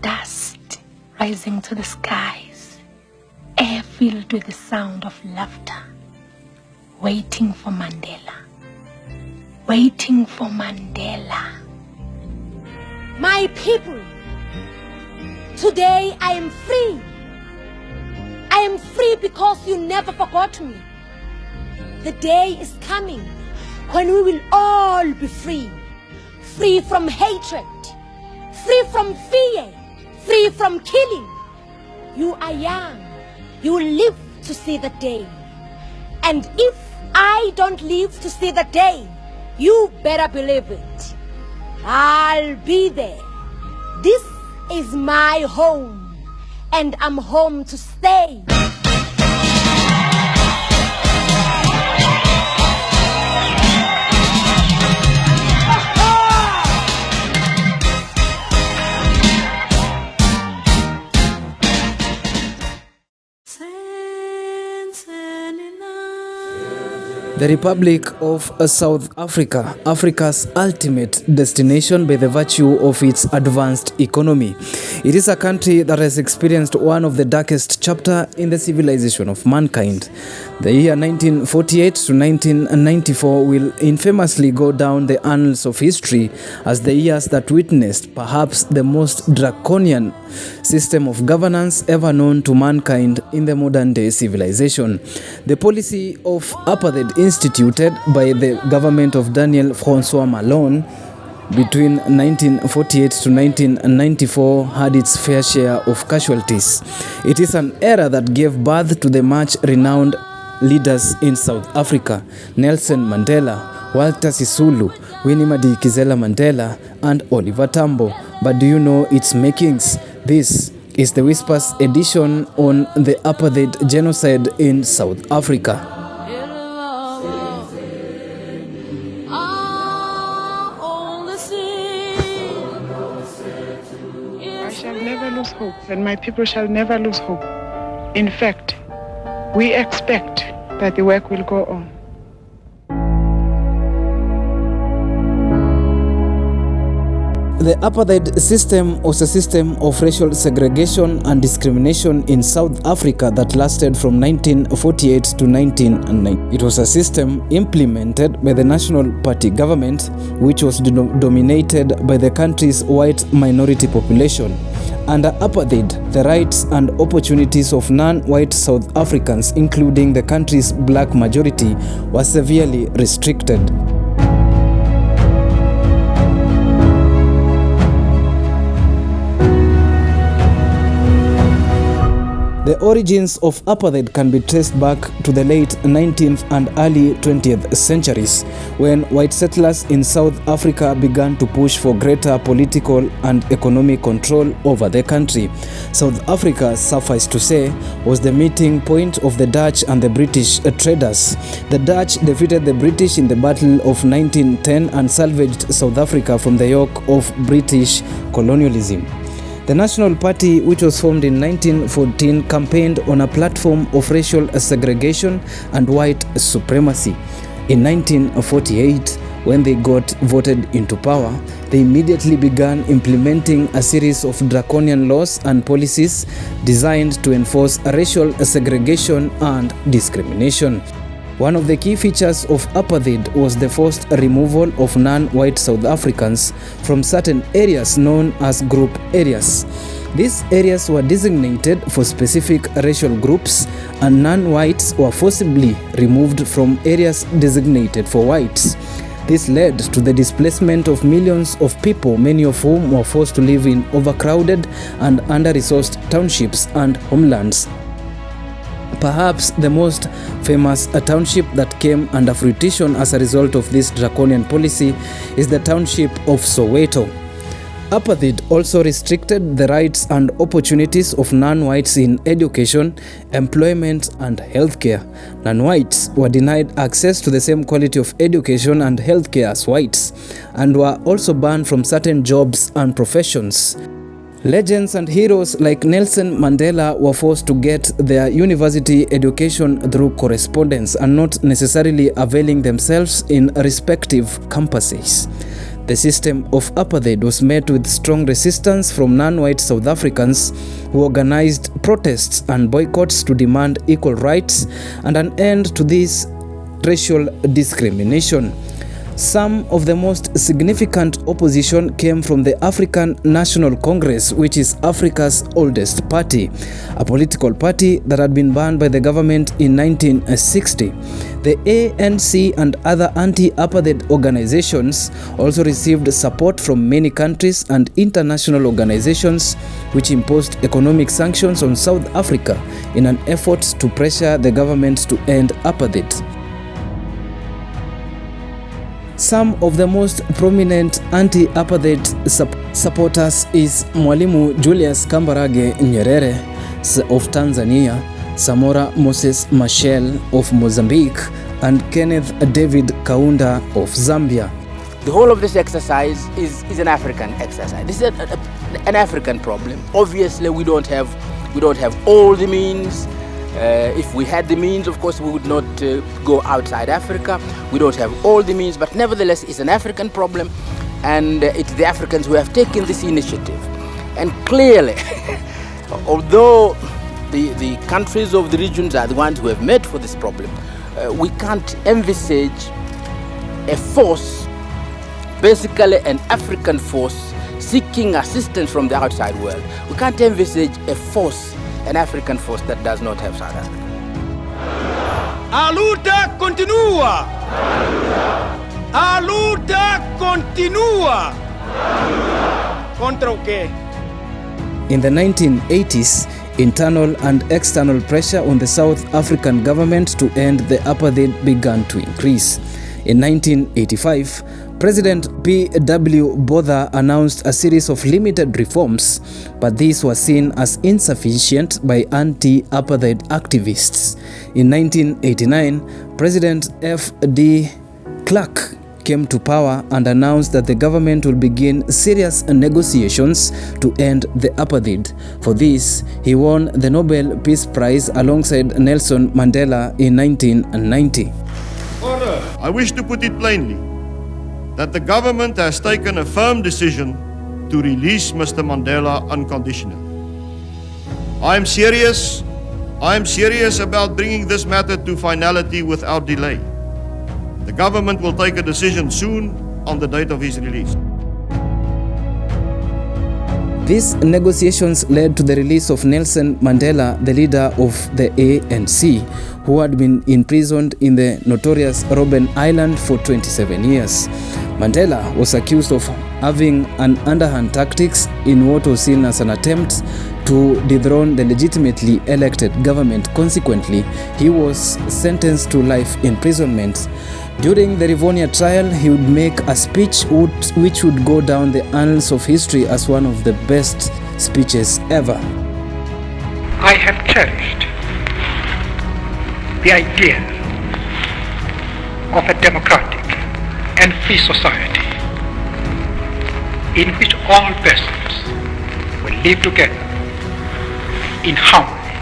dust rising to the skies, air filled with the sound of laughter, waiting for Mandela, waiting for Mandela. My people, today I am free. I am free because you never forgot me. The day is coming when we will all be free. Free from hatred, free from fear, free from killing. You are young. You will live to see the day. And if I don't live to see the day, you better believe it. I'll be there. This is my home, and I'm home to stay. The Republic of South Africa, Africa's ultimate destination by the virtue of its advanced economy. It is a country that has experienced one of the darkest chapters in the civilization of mankind. The year 1948 to 1994 will infamously go down the annals of history as the years that witnessed perhaps the most draconian system of governance ever known to mankind in the modern day civilization. The policy of apartheid instituted by the government of Daniel Francois Malone between 1948 to 1994 had its fair share of casualties. It is an era that gave birth to the much renowned leaders in South Africa: Nelson Mandela, Walter Sisulu, Winnie Madikizela Mandela, and Oliver Tambo. But do you know its makings? This is the Whispers edition on the apartheid genocide in South Africa. I shall never lose hope, and my people shall never lose hope. In fact, we expect that the work will go on. The apartheid system was a system of racial segregation and discrimination in South Africa that lasted from 1948 to 1990. It was a system implemented by the National Party government, which was dominated by the country's white minority population. Under apartheid, the rights and opportunities of non-white South Africans, including the country's black majority, were severely restricted. The origins of apartheid can be traced back to the late 19th and early 20th centuries, when white settlers in South Africa began to push for greater political and economic control over the country. South Africa, suffice to say, was the meeting point of the Dutch and the British traders. The Dutch defeated the British in the Battle of 1910 and salvaged South Africa from the yoke of British colonialism. The National Party, which was formed in 1914, campaigned on a platform of racial segregation and white supremacy. In 1948, when they got voted into power, they immediately began implementing a series of draconian laws and policies designed to enforce racial segregation and discrimination. One of the key features of apartheid was the forced removal of non-white South Africans from certain areas known as group areas. These areas were designated for specific racial groups, and non-whites were forcibly removed from areas designated for whites. This led to the displacement of millions of people, many of whom were forced to live in overcrowded and under-resourced townships and homelands. Perhaps the most famous township that came under fruition as a result of this draconian policy is the township of Soweto. Apartheid also restricted the rights and opportunities of non-whites in education, employment, and healthcare. Non-whites were denied access to the same quality of education and healthcare as whites, and were also banned from certain jobs and professions. Legends and heroes like Nelson Mandela were forced to get their university education through correspondence and not necessarily availing themselves in respective campuses. The system of apartheid was met with strong resistance from non-white South Africans who organized protests and boycotts to demand equal rights and an end to this racial discrimination. Some of the most significant opposition came from the African National Congress, which is Africa's oldest party, a political party that had been banned by the government in 1960. The ANC and other anti-apartheid organizations also received support from many countries and international organizations which imposed economic sanctions on South Africa in an effort to pressure the government to end apartheid. Some of the most prominent anti-apartheid supporters is Mwalimu Julius Kambarage Nyerere of Tanzania, Samora Moses Machel of Mozambique, and Kenneth David Kaunda of Zambia. The whole of this exercise is an African exercise. This is an African problem. Obviously, we don't have all the means. If we had the means, of course, we would not go outside Africa. We don't have all the means, but nevertheless, it's an African problem, and it's the Africans who have taken this initiative. And clearly, although the countries of the regions are the ones who have met for this problem, we can't envisage a force, basically an African force, seeking assistance from the outside world. We can't envisage a force, an African force that does not have South Africa. A luta continua! A luta continua! Contra o quê? In the 1980s, internal and external pressure on the South African government to end the apartheid began to increase. In 1985, President P.W. Botha announced a series of limited reforms, but these were seen as insufficient by anti-apartheid activists. In 1989, President F.D. Clark came to power and announced that the government will begin serious negotiations to end the apartheid. For this, he won the Nobel Peace Prize alongside Nelson Mandela in 1990. I wish to put it plainly that the government has taken a firm decision to release Mr. Mandela unconditionally. I am serious about bringing this matter to finality without delay. The government will take a decision soon on the date of his release. These negotiations led to the release of Nelson Mandela, the leader of the ANC, who had been imprisoned in the notorious Robben Island for 27 years. Mandela was accused of having an underhand tactics in what was seen as an attempt to dethrone the legitimately elected government. Consequently, he was sentenced to life imprisonment. During the Rivonia trial, he would make a speech which would go down the annals of history as one of the best speeches ever. I have cherished the idea of a democratic and free society in which all persons will live together in harmony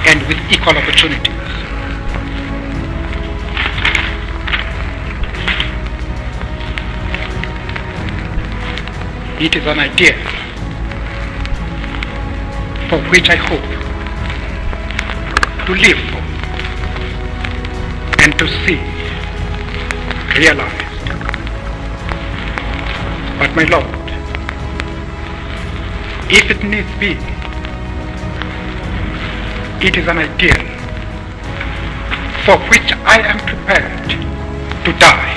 and with equal opportunities. It is an idea for which I hope to live for and to see realized. But my Lord, if it needs be, it is an ideal for which I am prepared to die.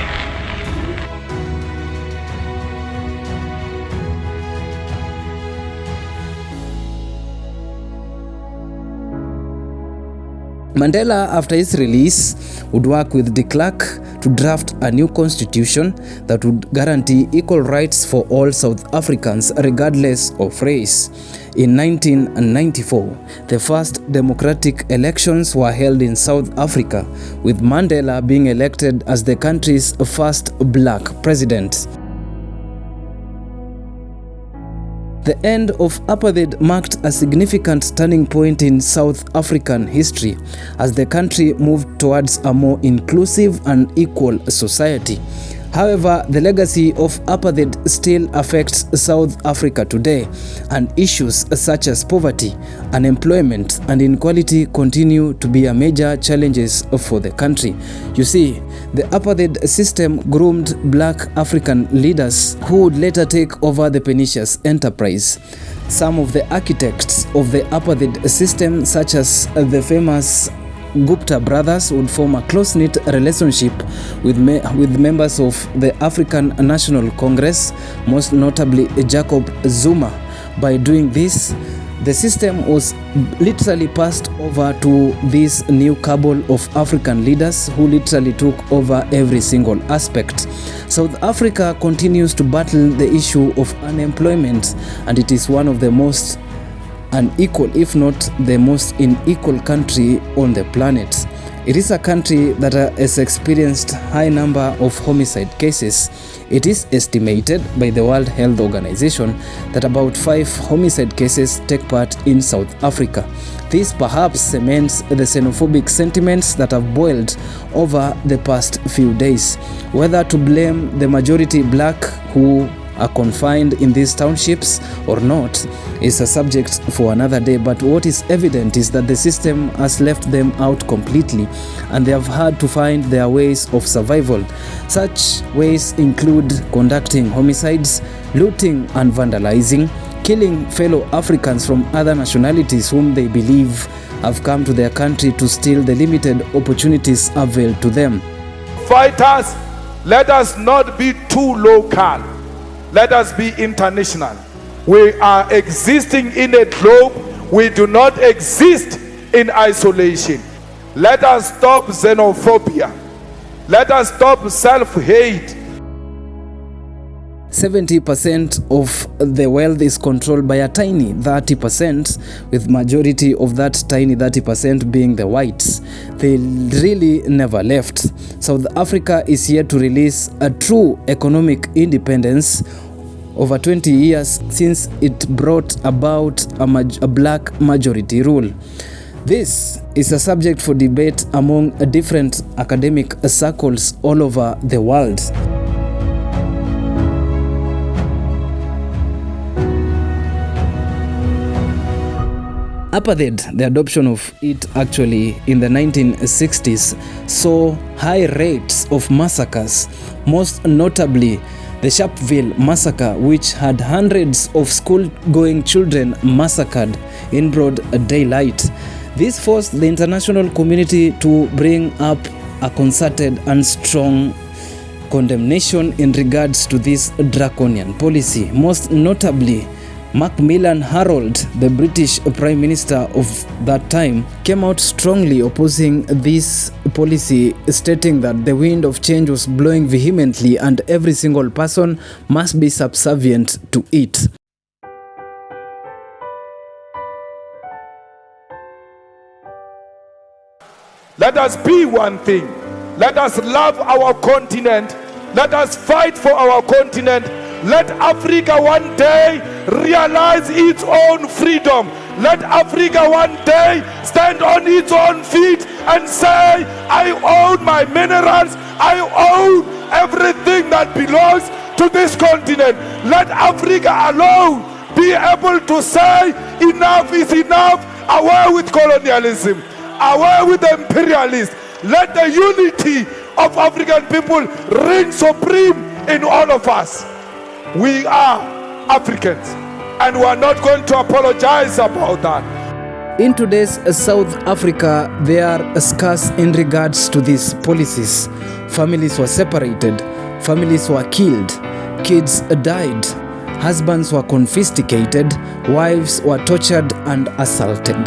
Mandela, after his release, would work with de Klerk to draft a new constitution that would guarantee equal rights for all South Africans regardless of race. In 1994, the first democratic elections were held in South Africa, with Mandela being elected as the country's first black president. The end of apartheid marked a significant turning point in South African history as the country moved towards a more inclusive and equal society. However, the legacy of apartheid still affects South Africa today, and issues such as poverty, unemployment, and inequality continue to be a major challenges for the country. You see, the apartheid system groomed black African leaders who would later take over the pernicious enterprise. Some of the architects of the apartheid system, such as the famous Gupta brothers, would form a close-knit relationship with members of the African National Congress, most notably Jacob Zuma. By doing this, the system was literally passed over to this new cabal of African leaders who literally took over every single aspect. South Africa continues to battle the issue of unemployment, and it is one of the most unequal, if not the most unequal country on the planet. It is a country that has experienced high number of homicide cases. It is estimated by the World Health Organization that about 5 homicide cases take part in South Africa. This perhaps cements the xenophobic sentiments that have boiled over the past few days. Whether to blame the majority black who are confined in these townships or not is a subject for another day, but what is evident is that the system has left them out completely, and they have had to find their ways of survival. Such ways include conducting homicides, looting and vandalizing, killing fellow Africans from other nationalities whom they believe have come to their country to steal the limited opportunities availed to them. Fighters, let us not be too local. Let us be international. We are existing in a globe. We do not exist in isolation. Let us stop xenophobia. Let us stop self-hate. 70% of the wealth is controlled by a tiny 30%, with majority of that tiny 30% being the whites. They really never left. South Africa is yet to release a true economic independence over 20 years since it brought about a black majority rule. This is a subject for debate among different academic circles all over the world. Apartheid, the adoption of it actually in the 1960s, saw high rates of massacres, most notably the Sharpeville massacre, which had hundreds of school-going children massacred in broad daylight. This forced the international community to bring up a concerted and strong condemnation in regards to this draconian policy. Most notably, Macmillan Harold, the British Prime Minister of that time, came out strongly opposing this policy, stating that the wind of change was blowing vehemently and every single person must be subservient to it. Let us be one thing. Let us love our continent. Let us fight for our continent. Let Africa one day realize its own freedom. Let Africa one day stand on its own feet and say, I own my minerals, I own everything that belongs to this continent. Let Africa alone be able to say, enough is enough, away with colonialism, away with the imperialists. Let the unity of African people reign supreme in all of us. We are Africans, and we are not going to apologize about that. In today's South Africa, they are scarce in regards to these policies. Families were separated, families were killed, kids died, husbands were confiscated, wives were tortured and assaulted.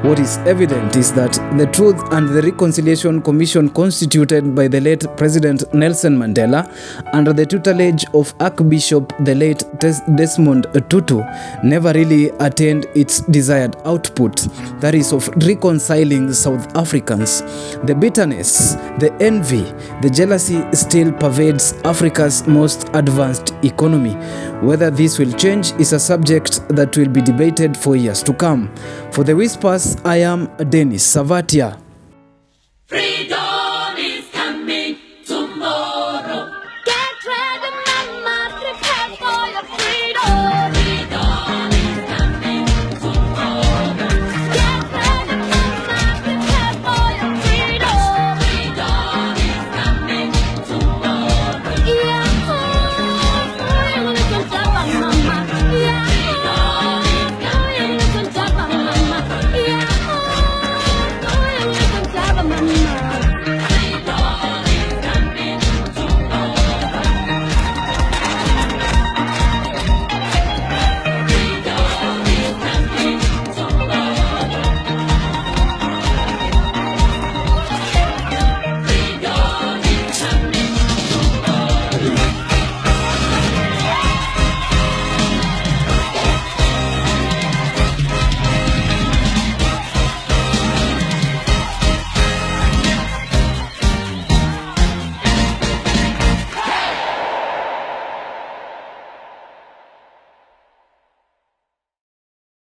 What is evident is that the Truth and the Reconciliation Commission, constituted by the late President Nelson Mandela under the tutelage of Archbishop the late Desmond Tutu, never really attained its desired output, that is of reconciling South Africans. The bitterness, the envy, the jealousy still pervades Africa's most advanced economy. Whether this will change is a subject that will be debated for years to come. For the Whispers, I am Dennis Savatia. Freedom!